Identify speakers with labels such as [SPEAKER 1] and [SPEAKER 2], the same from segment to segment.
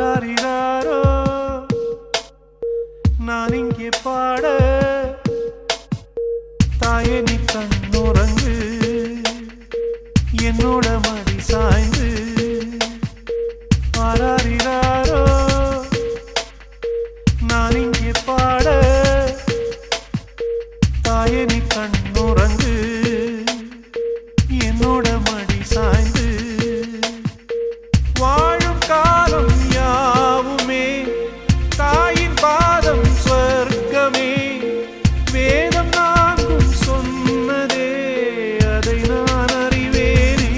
[SPEAKER 1] ஆராரிராரோ நான் இங்கே பாட தாயே நீ கண்ணுறங்கு என்னோட மடி சாய்ந்து ஆராரிராரோ நான் இங்கே பாட தாயே நீ கண்ணுறங்கு என்னோட மடி சாய்ந்து வாழும் காலம் யாவுமே தாயின் பாதம் சொர்க்கமே வேதம் நான்கும் சொன்னதே அதை நான் அறிவேனே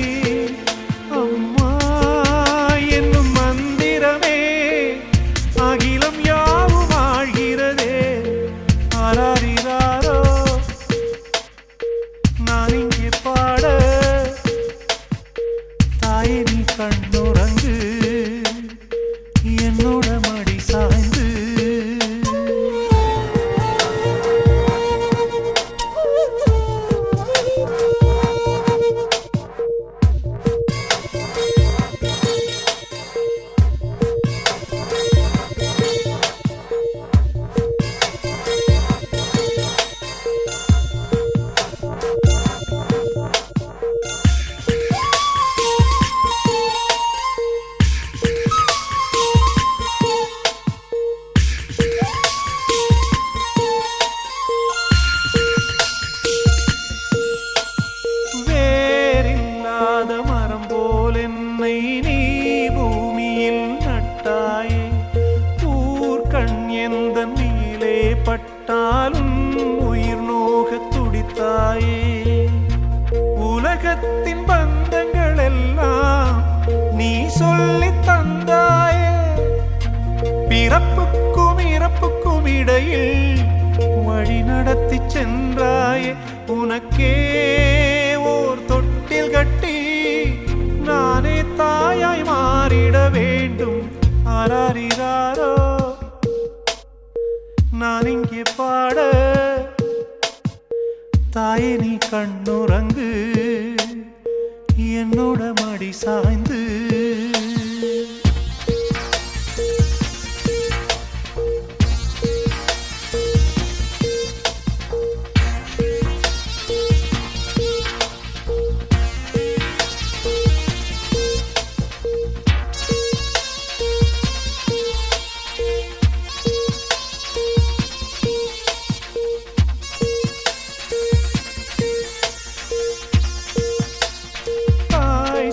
[SPEAKER 1] அம்மா என்னும் மந்திரமே அகிலம் யாவும் ஆழ்கிறதே ஆராரிராரோ நான் இங்கே பாட தாயே நீ கண்ணுறங்கு என்னோட மடி சாய்ந்து மரம் போல் என்னை நீ பூமியில் நட்டாயே ஊர்கண் எந்த நீலே பட்டாலும் உயிர் நோக துடித்தாயே உலகத்தின் பந்தங்கள் எல்லாம் நீ சொல்லி தந்தாயே பிறப்புக்கும் இறப்புக்கும் இடையில் வழி நடத்தி சென்றாயே உனக்கே ஓர் தொட்டில் கட்டி நானே தாயாய் மாறிட வேண்டும் ஆராரிராரோ நான் இங்கே பாட தாயே நீ கண்ணுறங்கு என்னோட மடி சாய்ந்து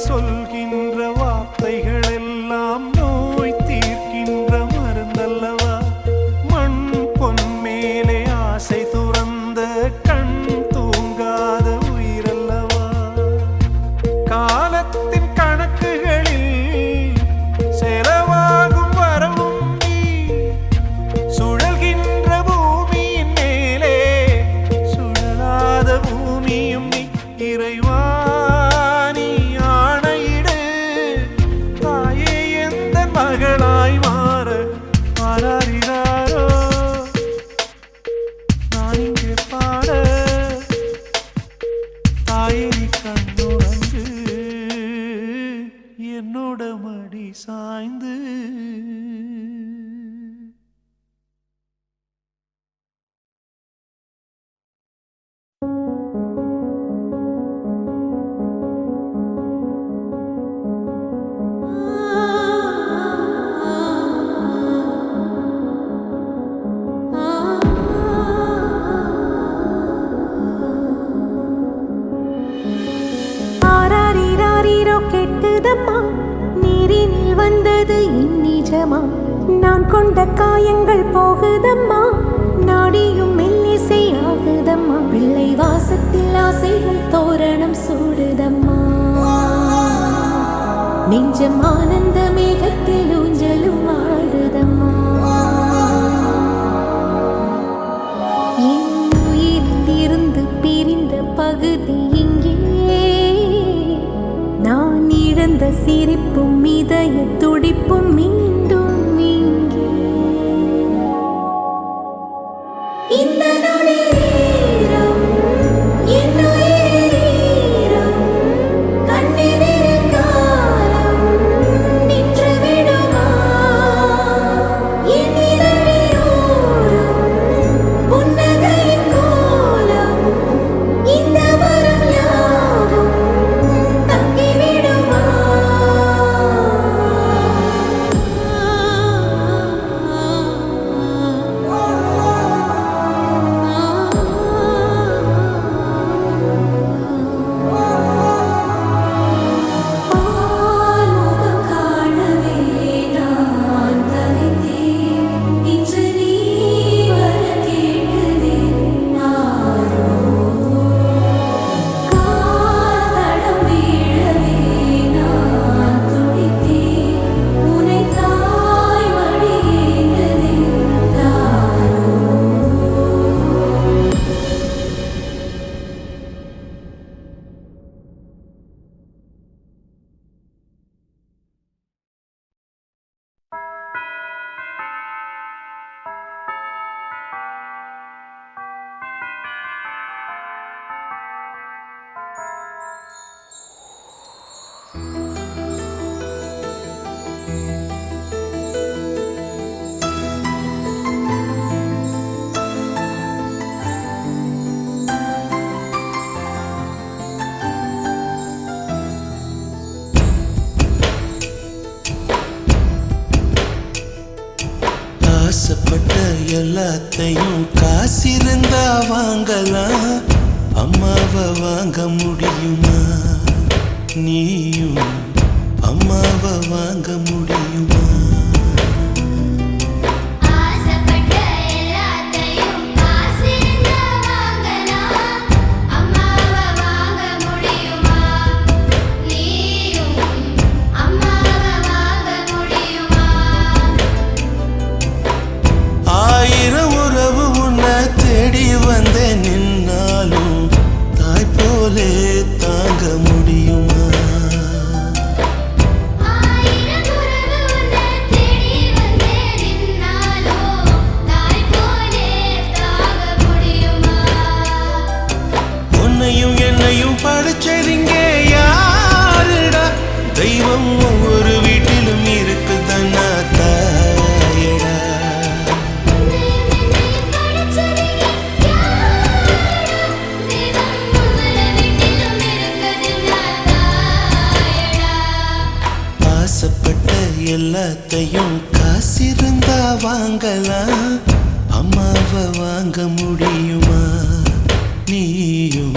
[SPEAKER 1] சொல்கின்ற வார்த்தைகள் எல்லாம் நோய் தீர்க்கின்ற மருந்தல்லவா மண் பொன் மேலே ஆசை துறந்த கண் தூங்காத உயிரல்லவா காலத்தின் கணக்குகளில் செலவாகும் வரவும் நீ சுழல்கின்ற பூமியின் மேலே சுழலாத பூமியும் நீ இறைவா மகளாய் மாற ஆராரிராரோ நான் இங்கே பாட தாயே நீ கண்ணுறங்கு என்னோட மடி சாய்ந்து
[SPEAKER 2] நீரினில் வந்தது என் நிஜமா நான் கொண்ட காயங்கள் போகுதம்மா நாடியும் மெல்லிசை ஆகுதம்மா பிள்ளை வாசத்தில் ஆசைகள் தோரணம் சூடுதம்மா நெஞ்சம் ஆனந்த மேகத்தில் ஊஞ்சலும் ஆடுதம்மா என் உயிரில் இருந்து பிரிந்த பகுதி இங்கே நான் இழந்த சிரிப்பும் இதய துடிப்பும் மீண்டும் இங்கே இந்த நொடிநேரம் என் உயிரிரம் கண்ணெதிரில் காலம் நின்று விடுமா
[SPEAKER 3] காசிருந்தா வாங்கலாம், அம்மாவை வாங்க முடியுமா? நீயும் அம்மாவை வாங்க முடியுமா? ஆயிரம் உறவு உன்னை தேடி வந்தே நின்னாலும் தாய் போலே தாங்க முடியுமா? உன்னையும் என்னையும் படைச்சதிங்க யாருடா? தெய்வம் ஒவ்வொரு வீட்டிலும் இருக்குதன்னா தாயடா. ஆசைப்பட்ட எல்லாத்தையும் காசிருந்தா வாங்கலாம், அம்மாவை வாங்க முடியுமா? நீயும்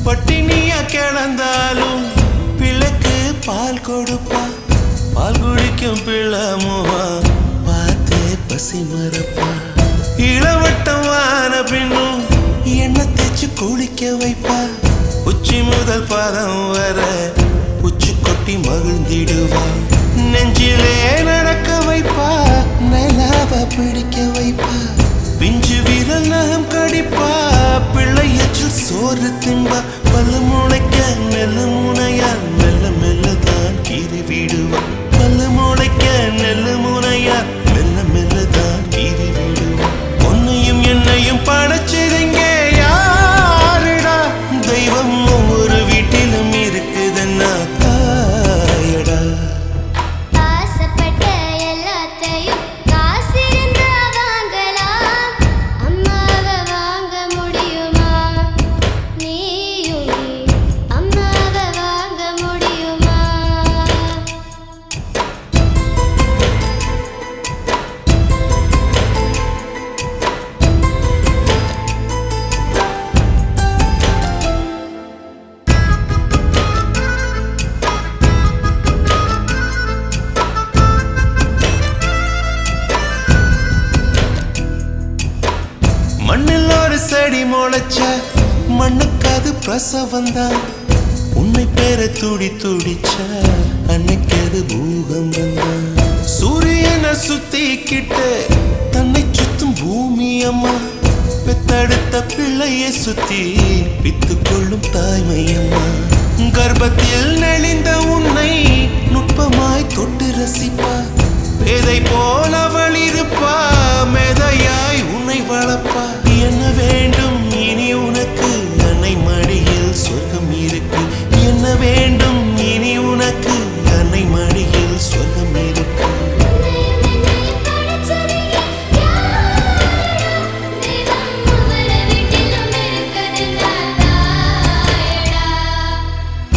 [SPEAKER 3] பட்டினியா கிடந்தாலும் பிள்ளைக்கு பால் கொடுப்பா. பால் குடிக்கும் பிள்ளமுவா பார்த்தே பசி மறப்பா. இளவட்டம் வான பின்னும் எண்ணெய் தேய்ச்சி குளிக்க வைப்பா. உச்சி முதல் பாதம் வர உச்சி கொட்டி மகிழ்ந்திடுவா. நெஞ்சிலே நடக்க வைப்பா, நிலாவை பிடிக்க வைப்பா. பிஞ்சு விரல் நகம் கடிப்பா, பிள்ளை எச்சில் சோறு திம்பா. பல்லு முளைக்க நெல்ல முனையா மெல்ல மெல்லதான் கீறி விடுவா. பல்லு முளைக்க நெல்ல முனையா மெல்ல மெல்லதான் கீறி விடுவா. உன்னையும் என்னையும் படைச்சதுங்க யாருடா? தெய்வம் ஒவ்வொரு வீட்டிலும் இருக்குதுன்னா தாயடா. மண்ணில் ஒரு செடி முளைச்ச மண்ணுக்கு அது பிரசவந்தான். உன்னை பேர துடி துடிச்ச அன்னைக்கு அது பூகம்பம் தான். சூரியனை சுத்திக்கிட்டு தன்னை சுத்தும் பூமி அம்மா. பெத்தெடுத்த பிள்ளையை சுத்தி பித்து கொள்ளும் தாய்மை அம்மா. கர்ப்பத்தில் நெளிந்த உன்னை நுட்பமாய் தொட்டு ரசிப்பா. பேதை போல அவள் இருப்பா, மேதையாய் உன்னை வளர்ப்பா. என்ன வேண்டும் இனி உனக்கு? அன்னை மடியில் சொர்க்கம் இருக்கு. என்ன வேண்டும் இனி உனக்கு? அன்னை மடியில் சொர்க்கம் இருக்கு.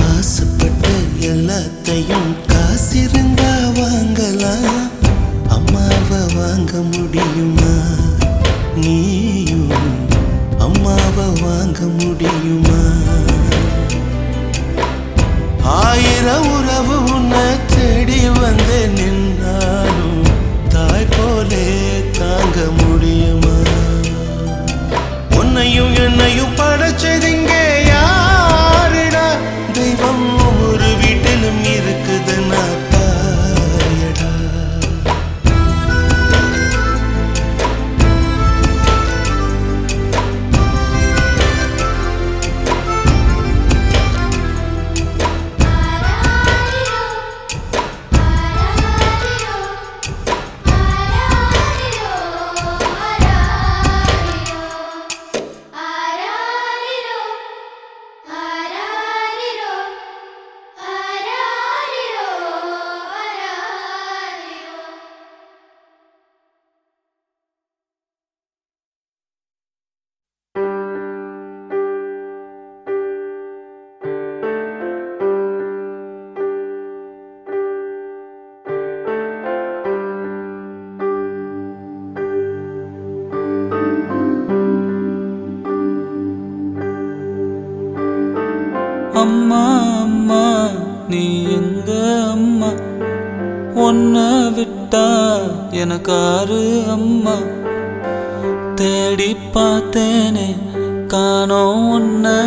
[SPEAKER 3] ஆசைப்பட்ட எல்லாத்தையும் காசிருந்தா வாங்கலாம், அம்மாவை வாங்க முடியுமா? நீயும் அம்மாவை வாங்க முடியுமா? ஆயிரம் உறவு உன்னை தேடி வந்து நின்னாலும் தாய் போலே தாங்க முடியுமா? உன்னையும் என்னையும் படைச்சதிங்க யாருடா? தெய்வம் ஒவ்வொரு வீட்டிலும் இருக்குதுன்னா தாயடா.
[SPEAKER 4] அம்மா அம்மா நீ எங்க அம்மா, உன்னை விட்டா எனக்காரு அம்மா. தேடி பார்த்தேனே காணோம் உன்னை,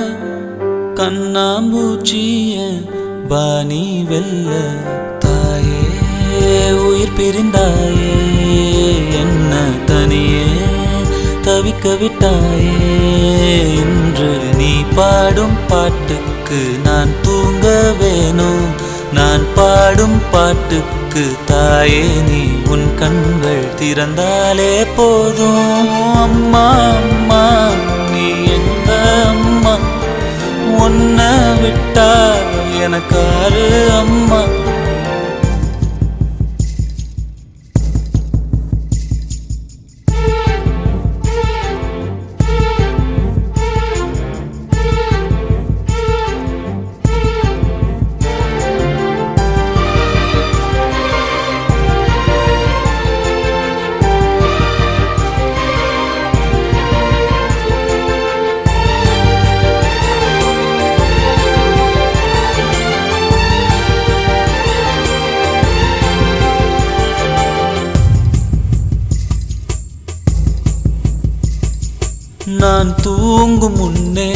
[SPEAKER 4] கண்ணாம்பூச்சிய பாணி வெல்ல. தாயே உயிர் பிரிந்தாயே, என்ன தனியே தவிக்க விட்டாயே. இன்று நீ பாடும் பாட்டுக்கு நான் தூங்க வேணும், நான் பாடும் பாட்டுக்கு தாயே நீ உன் கண்கள் திறந்தாலே போதும். அம்மா அம்மா நீ எங்க அம்மா, உன்னை விட்டா எனக்காரு அம்மா. நான் தூங்கும் முன்னே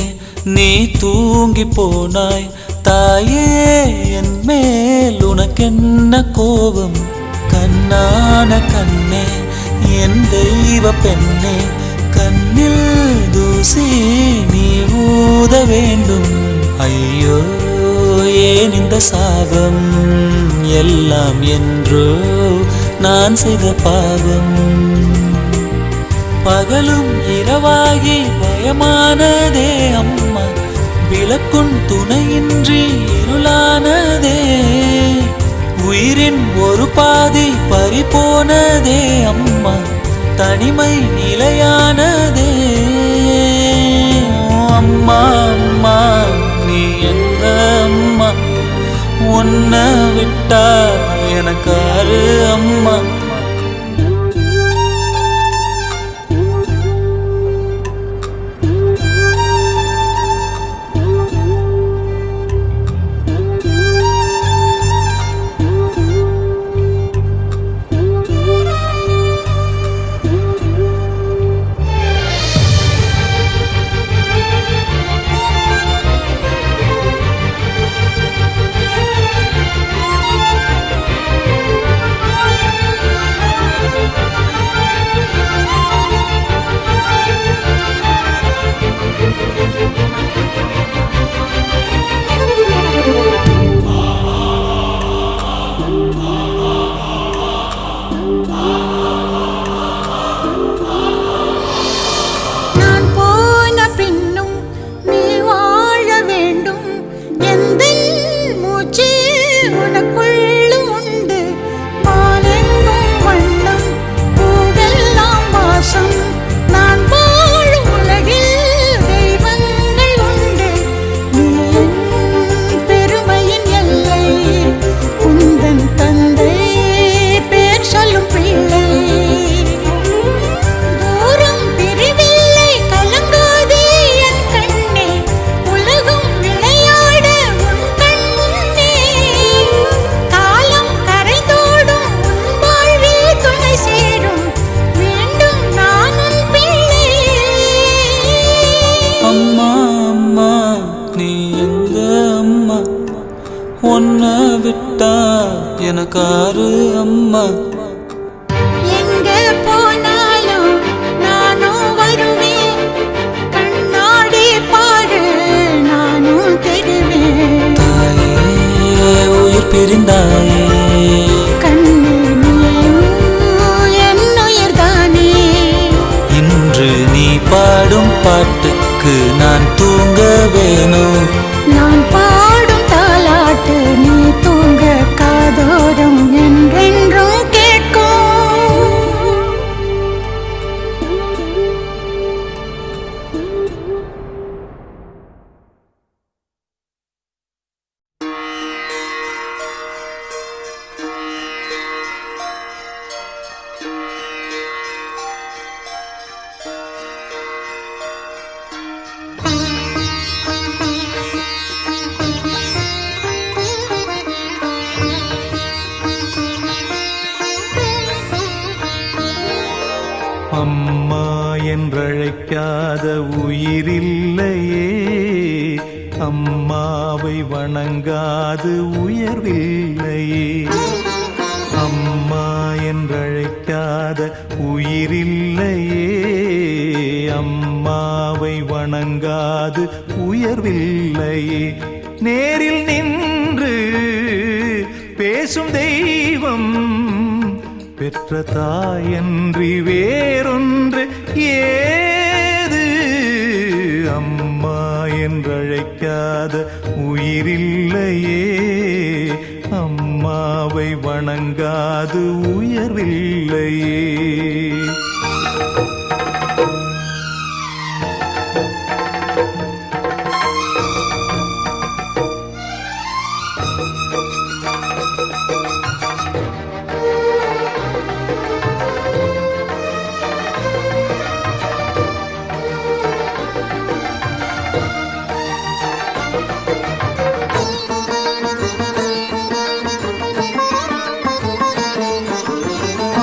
[SPEAKER 4] நீ தூங்கி போனாய் தாயே, என் மேல் உனக்கென்ன கோபம். கண்ணான கண்ணே என் தெய்வ பெண்ணே, கண்ணில் தூசி நீ ஊத வேண்டும். ஐயோ ஏன் இந்த சாபம், எல்லாம் என்றோ நான் செய்த பாவம். பகலும் இரவாகி பயமானதே அம்மா, விளக்குன் துணையின்றி இருளானதே. உயிரின் ஒரு பாதி பறிபோனதே அம்மா, தனிமை நிலையானதே. அம்மா அம்மா நீ எங்க அம்மா, உன்னை விட்டா எனக்காரு அம்மா. உன்னை விட்டா எனக்காரு அம்மா.
[SPEAKER 2] எங்க போனாலும் நானும் வருவேன், கண்ணாடி பாரு நானும் தெரிவேன்.
[SPEAKER 4] தாயே உயிர் பிரிந்தாயே,
[SPEAKER 2] கண்ணு நீயும் என் உயிர்தானே.
[SPEAKER 4] இன்று நீ பாடும் பாட்டுக்கு நான் தூங்க வேணும்,
[SPEAKER 2] நான் பாடும் தாலாட்டு நீ தூங்க காதோரம் என்றென்றும் கேட்கும்.
[SPEAKER 1] என்றழைக்காத உயிரில்லையே, அம்மாவை வணங்காது உயர்வில்லையே. அம்மா என்றழைக்காத உயிரில்லையே, அம்மாவை வணங்காது உயர்வில்லையே. நேரில் நின்று பேசும் தெய்வம் பெற்ற தாயன்றி வேறொன்று ஏது. அம்மா என்றழைக்காத உயிரில்லையே, அம்மாவை வணங்காது உயர்வில்லையே.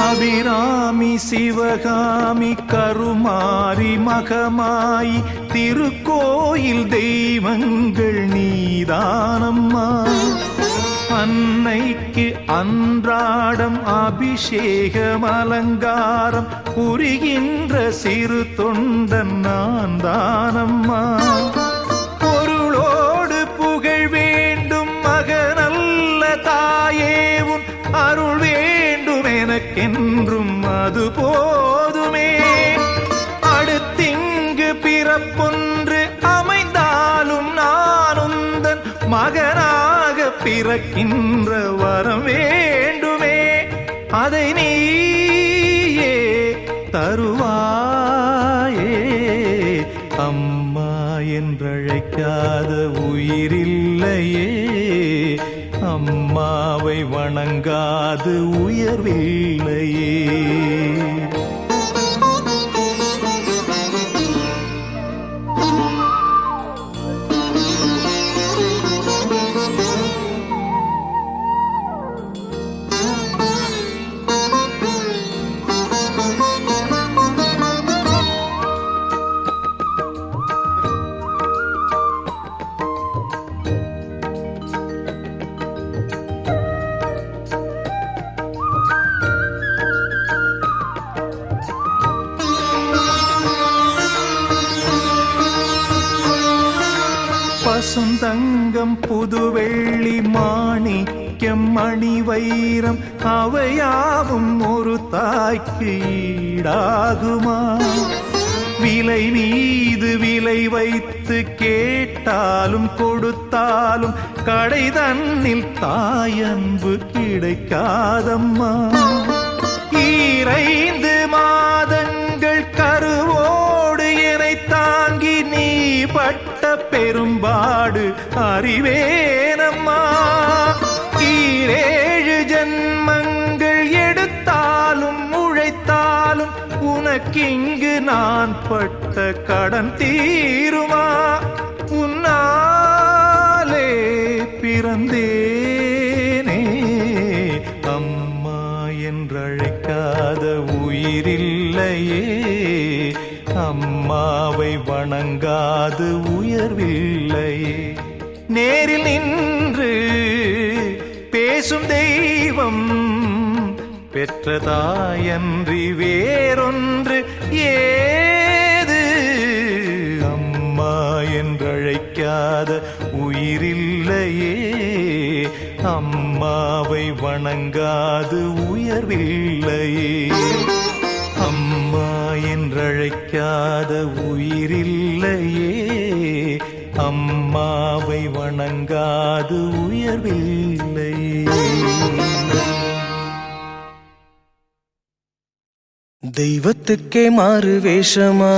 [SPEAKER 1] அபிராமி சிவகாமி கருமாரி மகமாயி திருக்கோயில் தெய்வங்கள் நீதானம்மா. அன்னைக்கு அன்றாடம் அபிஷேகம் அலங்காரம் புரிகின்ற சிறு தொண்டன் நான் தானம்மா. பொருளோடு புகழ் வேண்டும் மகனல்ல தாயே, உன் அருள் வேண்டும் எனக்கென்றும் அது போதுமே. அடுத்திங்கு பிறப்பொன்று அமைந்தாலும் நான் உந்தன் மகனாக பிறக்கின்ற வரம் வேண்டுமே. அதை நீயே தருவாயே. அம்மா என்றழைக்காத உயிரில்லையே, அம்மாவை வணங்காது உயர்வில்லையே. பசுந்தங்கம் புதுவெள்ளி மாணிக்கம் மணி வைரம் அவையாவும் ஒரு தாய்க்கு ஈடாகுமா? விலை மீது விலை வைத்து கேட்டாலும் கொடுத்தாலும் கடை தன்னில் தாயன்பு கிடைக்காதம்மா. 2 மாதங்கள் கருவோடு என்னை தாங்கி நீ பட்ட பெரும்பாடு அறிவேனம்மா. 7 ஜன்மங்கள் எடுத்தாலும் உழைத்தாலும் உனக்கிங்கு நான் பட்ட கடன் தீருமா? உன்னாலே பிறந்தேனே, அம்மா என்றழைக்காத உயிரில்லையே, அம்மாவை வணங்காது உயர்வில்லையே. நேரில் நின்று பேசும் தெய்வம் பெற்ற தாயன்றி வேறொன்று ஏது. அம்மா என்றழைக்காத உயிரில்லையே, அம்மாவை வணங்காது உயர்வில்லையே. அம்மா என்றழைக்காத உயிரில்லையே, அம்மாவை வணங்காது உயர்வில்லையே.
[SPEAKER 3] தெய்வத்துக்கே மாறு வேஷமா,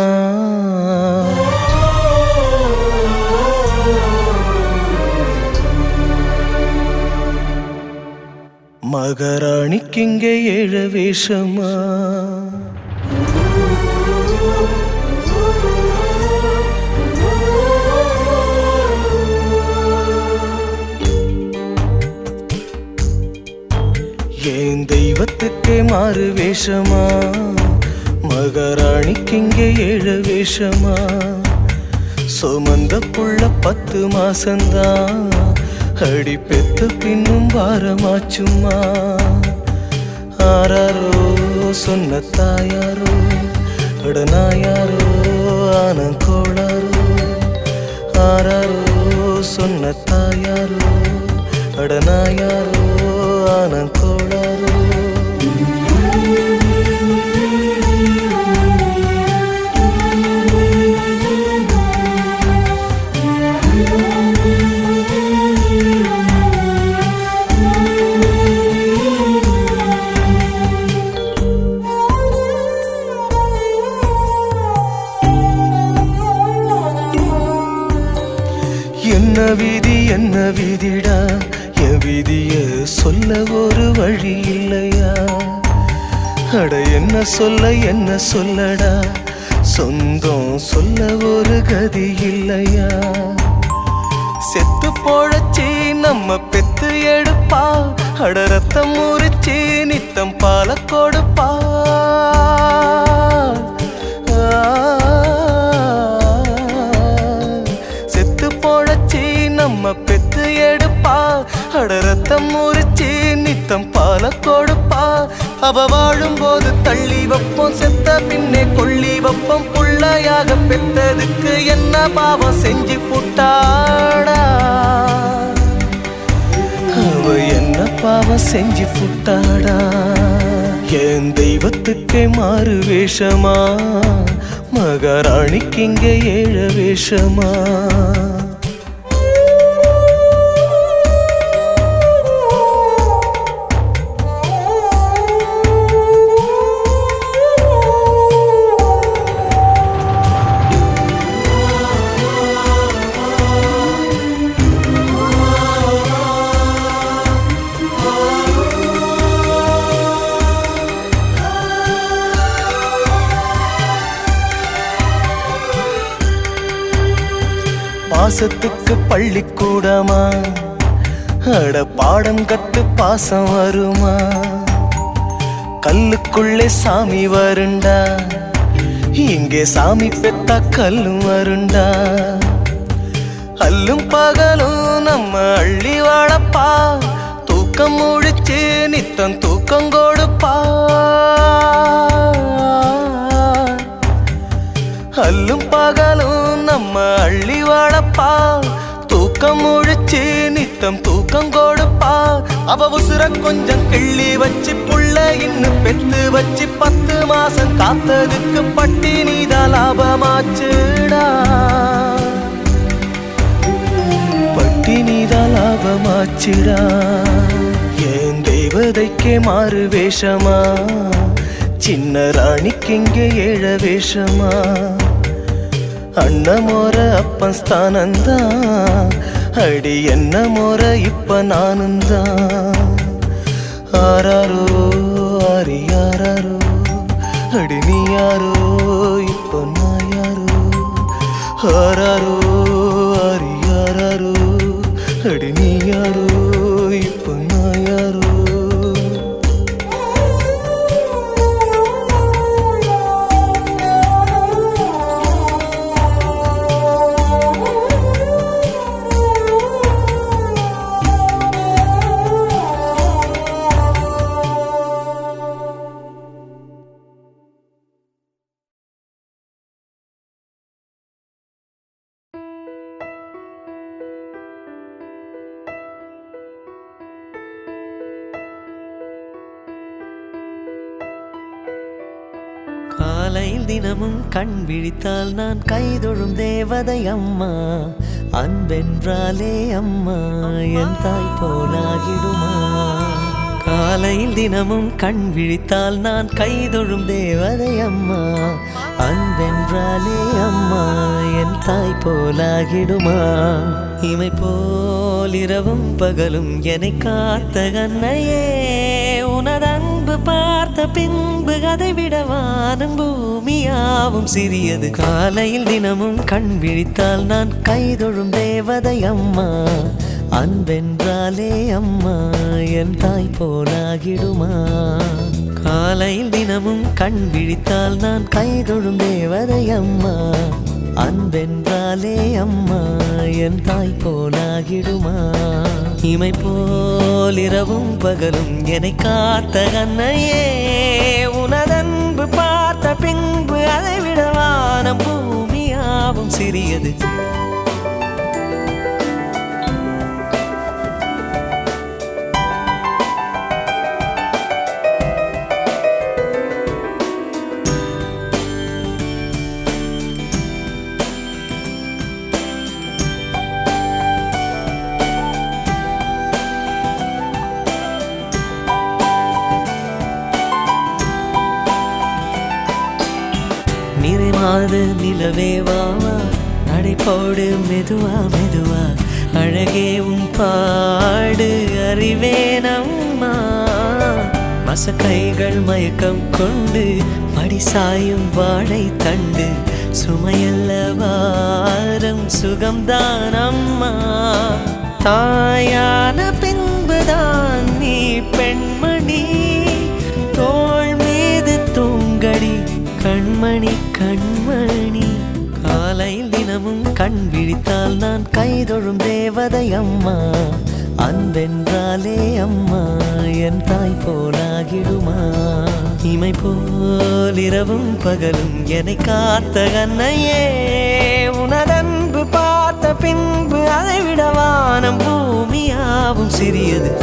[SPEAKER 3] மகாராணிக்கிங்கே 7 வேஷமா. ஏன் தெய்வத்துக்கே மாறு வேஷமா, மகாராணிக்கு இங்கே 7 வேஷமா சுமந்த புள்ள 10 மாசந்தான் அடி பெத்த பின்னும் வாரமாச்சுமா ஆராரோ சொன்ன தாயாரோ அடனாயாரோ ஆனங்கோளாரோ ஆராரோ சொன்ன தாயாரோ அடனாயாரோ ஆனங்கோளாரோ என்ன விதிடா என் விதிய சொல்ல ஒரு வழி இல்லையா அட என்ன சொல்லடா சொந்தம் சொல்ல ஒரு கதி இல்லையா செத்து போழச்சி நம்ம பெத்து எடுப்பா அட ரத்தம் முறிச்சி நித்தம் பால கொடுப்பா நம்ம பெத்து எடுப்பா அட ரத்தம் முறிச்சி நித்தம் பால கொடுப்பா அவ வாழும்போது தள்ளி வைப்போம் செத்த பின்னே கொள்ளி வைப்போம் புள்ளையாக பெத்ததுக்கு என்ன பாவம் செஞ்சு புட்டாடா அவ என்ன பாவம் செஞ்சு புட்டாடா என் தெய்வத்துக்கே மாறு வேஷமா மகாராணிக்கு இங்கே 7 வேஷமா பாசத்துக்கு பள்ளிக்கூடமா அட பாடம் கட்டு பாசம் வருமா கல்லுக்குள்ளே சாமி வருண்டா இங்கே சாமி பெத்தா கல்லும் வருண்டா அல்லும் பகலும் நம்ம அள்ளி வாழப்பா தூக்கம் முழிச்சு நித்தம் தூக்கம் கொடுப்பா அல்லும் பகலும் நம்ம அள்ளி வாழப்பா தூக்கம் முழிச்சு நித்தம் தூக்கம் கொடுப்பா அவ உசுர கொஞ்சம் கிள்ளி வச்சு புள்ள இன்னும் பெத்து வச்சு 10 மாசம் காத்ததுக்கு பட்டினிதான் லாபமாச்சுடா பட்டினிதான் லாபமாச்சுடா என் தெய்வதைக்கே மாறு வேஷமா சின்ன ராணிக்கு இங்கே 7 வேஷமா அண்ணன் மோர அப்பன் ஸ்தானந்தான் அடி என்ன மோர இப்ப நானுந்தான் ஆராரோ ஆரியாரோ அடி நீ யாரோ இப்ப நான் யாரோ ஆராரோ ஆரியாரோ அடி நீ யாரோ இப்ப நான் யாரோ
[SPEAKER 5] காலையில் தினமும் கண் விழித்தால் நான் கைதொழும் தேவதை அம்மா அன்பென்றாலே அம்மா என் தாய் போலாகிடுமா காலையில் தினமும் கண் விழித்தால் நான் கைதொழும் தேவதை அம்மா அன்பென்றாலே அம்மா என் தாய் போலாகிடுமா இமை போல் இரவும் பகலும் என்னை காத்த கண்ணையே உனது அன்பு பார்த்த பின்பு அதை விட வானம் பூமியாவும் சிறியது காலையில் தினமும் கண் விழித்தால் நான் கைதொழும் தேவதை அம்மா அன்பென்றாலே அம்மா என் தாய் போலாகிடுமா காலையில் தினமும் கண் விழித்தால் நான் கைதொழும் தேவதை அம்மா அன்பென்றாலே அம்மா என் தாய் போலாகிடுமா இமை போல் இரவும் பகலும் என்னை காத்த கண்ணையே உனதன்பு பார்த்த பின்பு அதை விட வானம் பூமியாவும் சிறியது நிறைமாத நிலவே வாவா நடைபோடு மெதுவா மெதுவா அழகே உன் பாடு அறிவேனம்மா மசக்கைகள் மயக்கம் கொண்டு மடிசாயும் வாழை தண்டு சுமையல்ல வாரம் சுகம்தான் அம்மா தாயான பின்புதான் நீ பெண்மணி தோள் மீது தூங்கடி கண்மணி கண்மணி காலையில் தினமும் கண் விழித்தால் நான் கைதொழும் தேவதை அம்மா அன்பென்றாலே அம்மா என் தாய் போலாகிடுமா இமை போல் இரவும் பகலும் என்னை காத்த கண்ணையே உனதன்பு பார்த்த பின்பு அதை விட வானம் பூமியாவும் சிறியது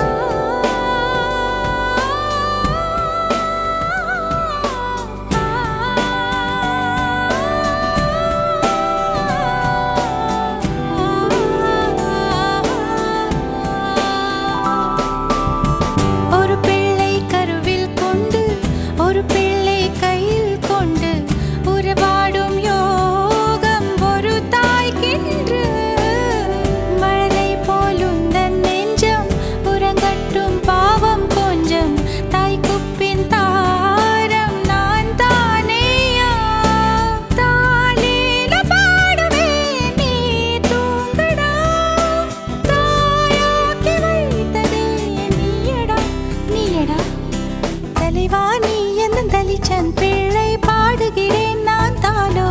[SPEAKER 2] பிள்ளை பாடுகிறேன் நான் தாலோ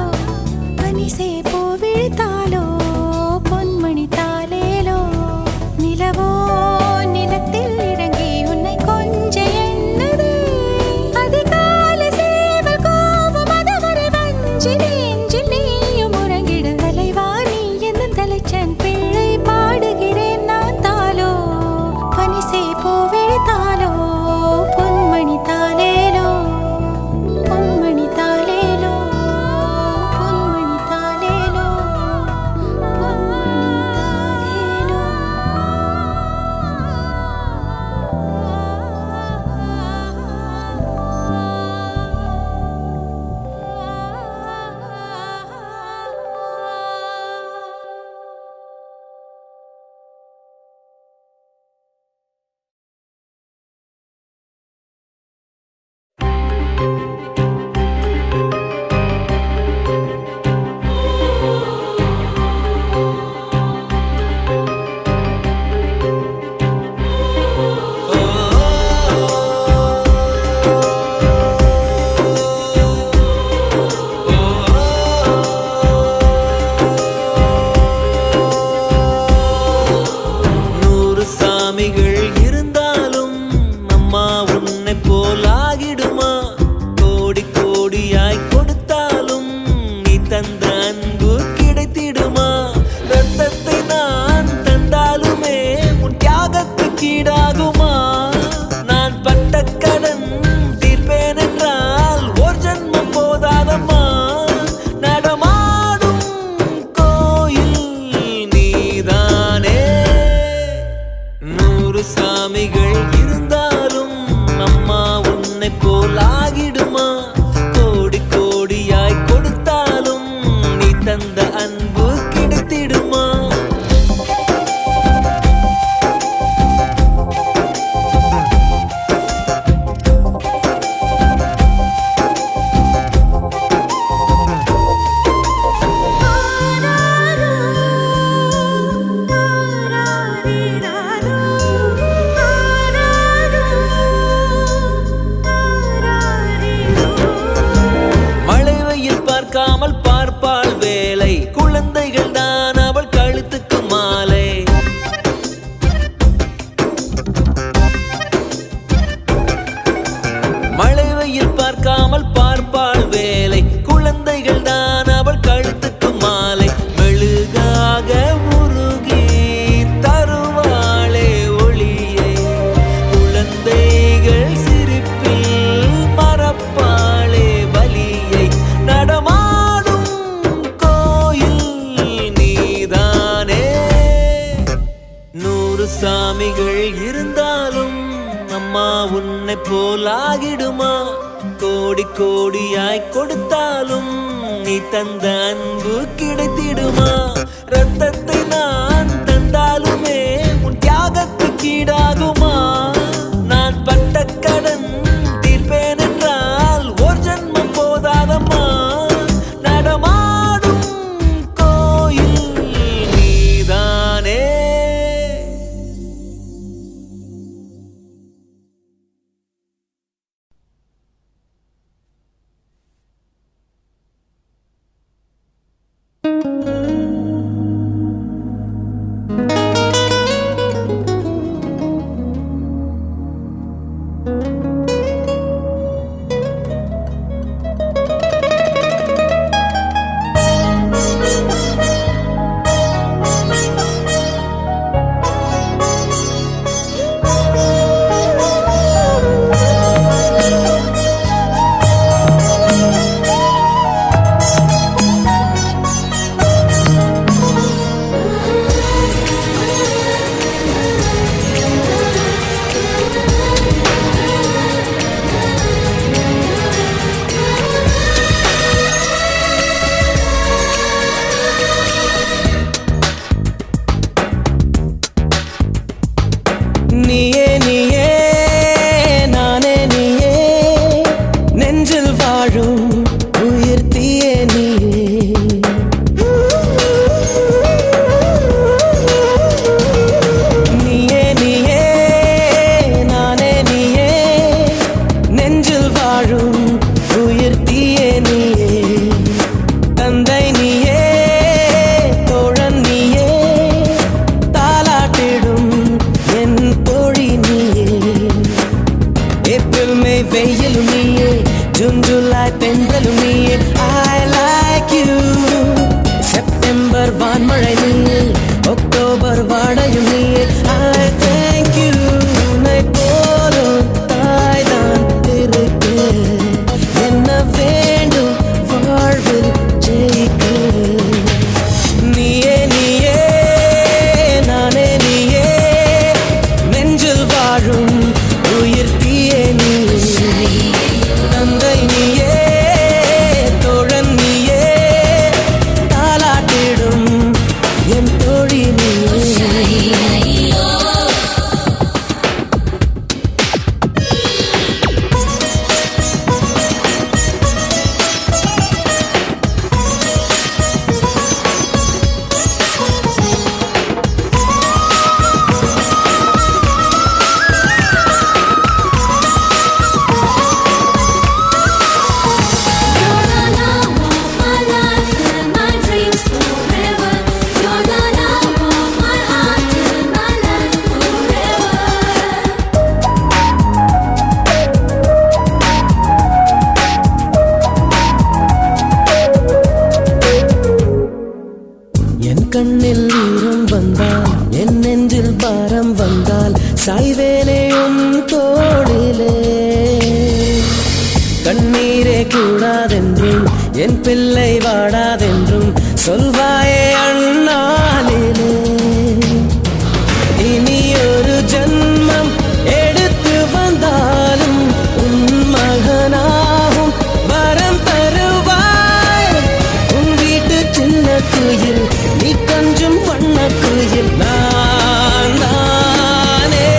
[SPEAKER 2] பனிசே போ விழித்தாலோ பொன்மணி தாலேலோ நிலவோ நிலத்தில் இறங்கி உன்னை கொஞ்ச எண்ணது அதிகால சேவல் கோபம் அதுவரை வஞ்சி நெஞ்சில் நீயும் உறங்கிடு தலைவா நீ என்ன தலைச்சன் பிள்ளை பாடுகிறேன் நான் தாலோ பனிசே போ விழித்தாலோ பொன்மணி தாலேலோ நீட
[SPEAKER 5] சாமிகள் இருந்தாலும் அம்மா உன்னை போலாகிடுமா? கோடி கோடியாய் கொடுத்தாலும் நீ தந்த அன்பு கிடைத்திடுமா? ரத்தத்தை நான் தந்தாலுமே உன் தியாகத்துக்கு ஈடாகுமா? நான் பட்ட கடன் தீர்ப்பேன் என்றால் ஒரு ஜன்மம் போதாதம்மா. நடமாடும் கோயில் நீதானே.
[SPEAKER 3] நீயே நீயே நானே நீயே நெஞ்சில் வாழும் உயிர் தீயே நீயே. நீயே நீயே நானே நீயே நெஞ்சில் வாழும் உயிர் தீயே நீயே. தந்தை நீயே தோழன் நீயே தாலாட்டிடும் என் தோழி நீயே. ஏப்ரல் மே வெயிலும் நீயே ஜூன் ஜூலை தென்றலும் நீயே. I like you. செப்டம்பர் வான்மழை நீயே அக்டோபர் வாடையும் நீயே. I thank you. உன்னை போலும் தாய்தான் இருக்கு என்ன வேண்டும் வாழ்வில் ஜெயிக்க. நீயே நீயே நானே நீயே நெஞ்சில் வாழும் உயிர் தீயே நீயே. தந்தை நீயே தோழன் நீயே தாலாட்டிடும் என் தோழி நீயே. என் கண்ணில் ஈரம் வந்தால் என் நெஞ்சில் பாரம் வந்தால் சாய்வேலையும் தோளிலே. கண்ணீரே கூடாதென்றும் என் பிள்ளை வாடாதென்றும் சொல்வாயே அண்ணாலிலே. இனி ஒரு ஜன்மம் எடுத்து வந்தாலும் உன் மகனாகும் வரம் தருவாய். உன் வீட்டு சின்ன குயில் நீ கொஞ்சம் வண்ண குயில். நான் தானே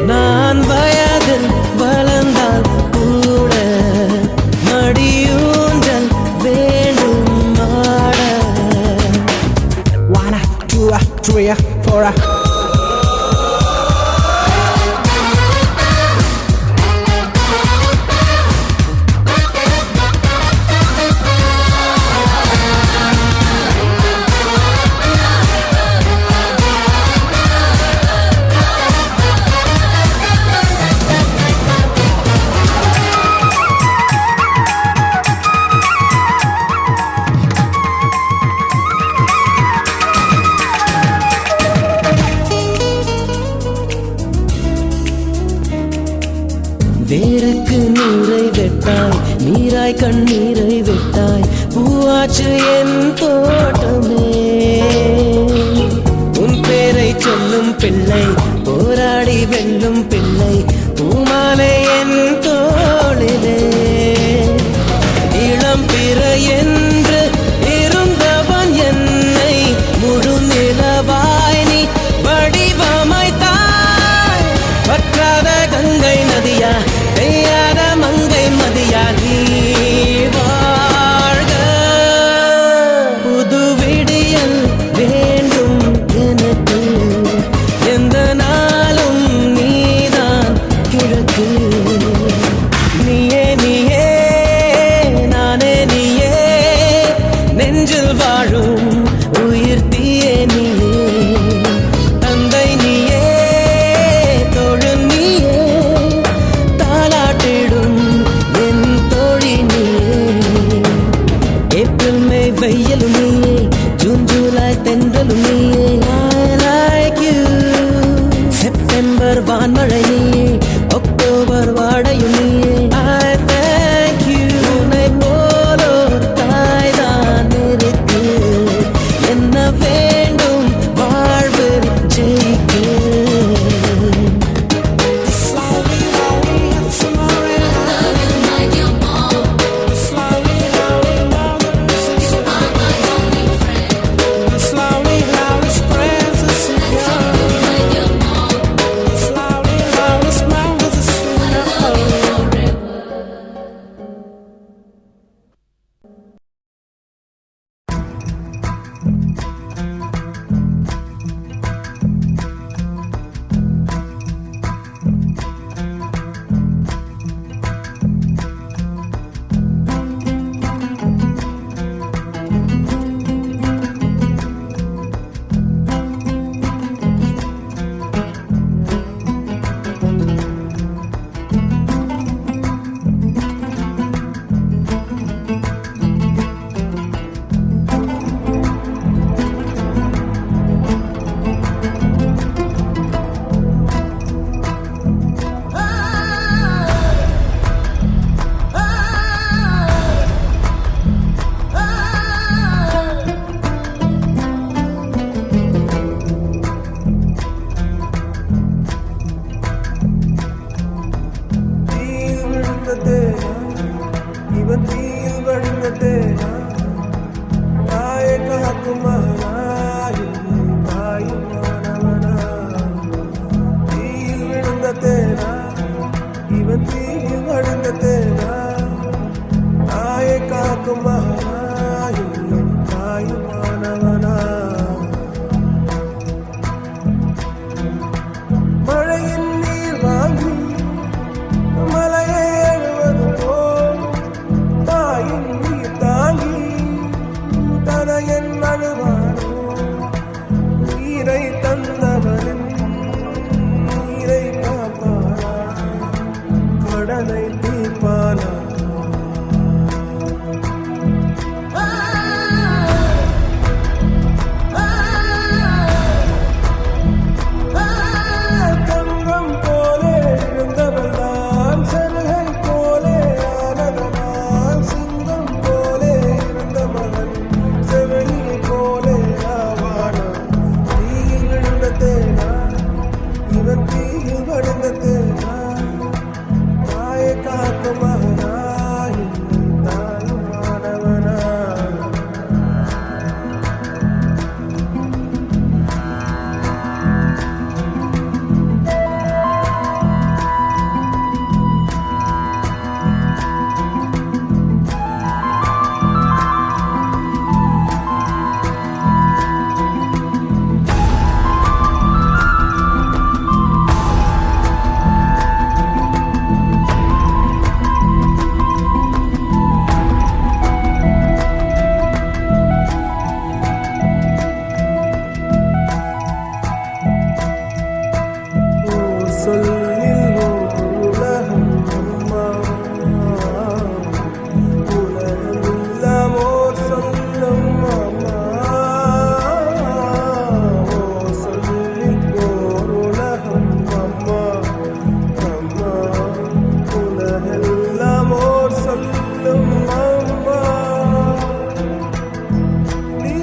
[SPEAKER 3] நான் வயதில் வளர்ந்தால் கூட மடியூஞ்சல் வேண்டும் ஆட.
[SPEAKER 6] 1, 2, 3, 4.
[SPEAKER 3] வேருக்கு நீரை வெட்டாய் நீராய் கண்ணீரை விட்டாய் பூவாச்சு என் தோட்டமே. உன் பேரை
[SPEAKER 5] சொல்லும் பிள்ளை போராடி வெல்லும் பிள்ளை பூமாலை என் தோளிலே இளம் பிற என்று இருந்தவன் என்னை முழு நிலவாய் நீ வடிவமைத்தாய் வற்றாத கங்கை நதியா பெய்யாத மங்கை மதியா நீ வாழ்க புது விடியல் வேண்டும் எனக்கு எந்த நாளும் நீதான் கிழக்கு நீயே நீயே நானே நீயே நெஞ்சில் வாழும் உயிர் தீயே நீயே தந்தை நீயே தோழு நீயே தாலாட்டிடும் என் தோழி நீயே ஏப்ரல் மே வெயிலும் நீயே ஜூன் ஜூலை தென்றலும் நீயே I like you செப்டம்பர் வான்மழை நீயே அக்டோபர் வாடையும் நீயே I thank you உன்னை போலோர் தாய்தான் இருக்கு என்ன வேண்டும் வாழ்வில் ஜெயிக்க
[SPEAKER 3] மழையின் நீர் வாங்கி மலையை எழுவது போல் தாயின் நீர் தாங்கி தனையன் அழுவானோ உயிரை தந்தவரின் உயிரை காப்பானா கடனை தீர்ப்பானா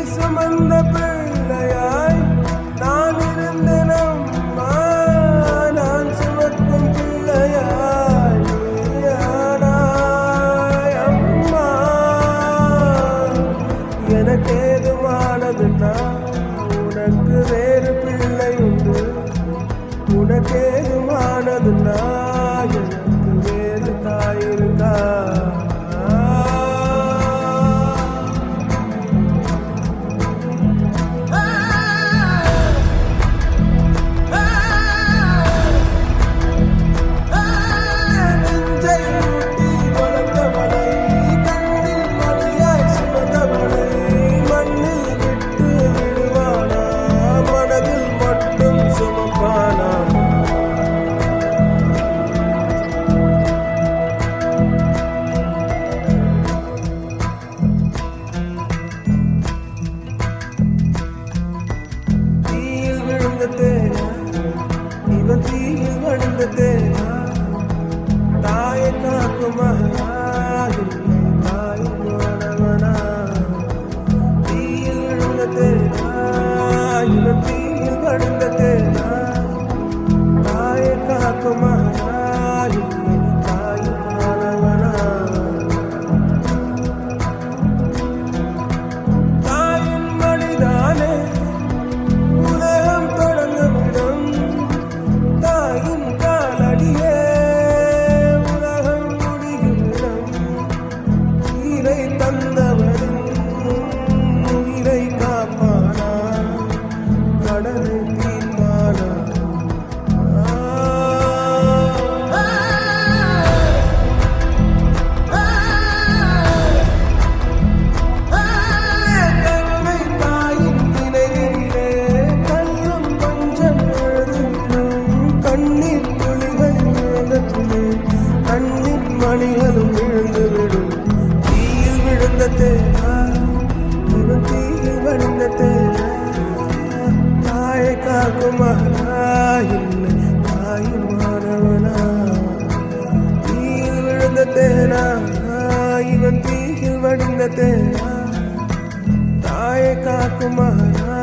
[SPEAKER 3] சுமந்த பிள்ளையாய் நான் இருந்தேன்.
[SPEAKER 7] உண்டு உனக்கேதுமானது நான் எனக்கு வேறு தாயிருக்கா இவன் தீயில் வடிந்த தேனா தாயை காக்குமா இல்லை தாயுமானவனா தீயில் விழுந்த தேனா இவன் தீயில் வடிந்த தேனா தாயை காக்குமா இல்லை தாயுமானவனா தாயின் மடிதானே மணிகளும் விழுந்துவிடும் தீயில் விழுந்த தேனா இவன் தீயில் வடிந்த தேனா தாயை காக்கும் மகனா இல்லை தாயுமானவனா தீயில் விழுந்த தேனா இவன் தீயில் வடிந்த தேனா தாயை காக்கும் மகனா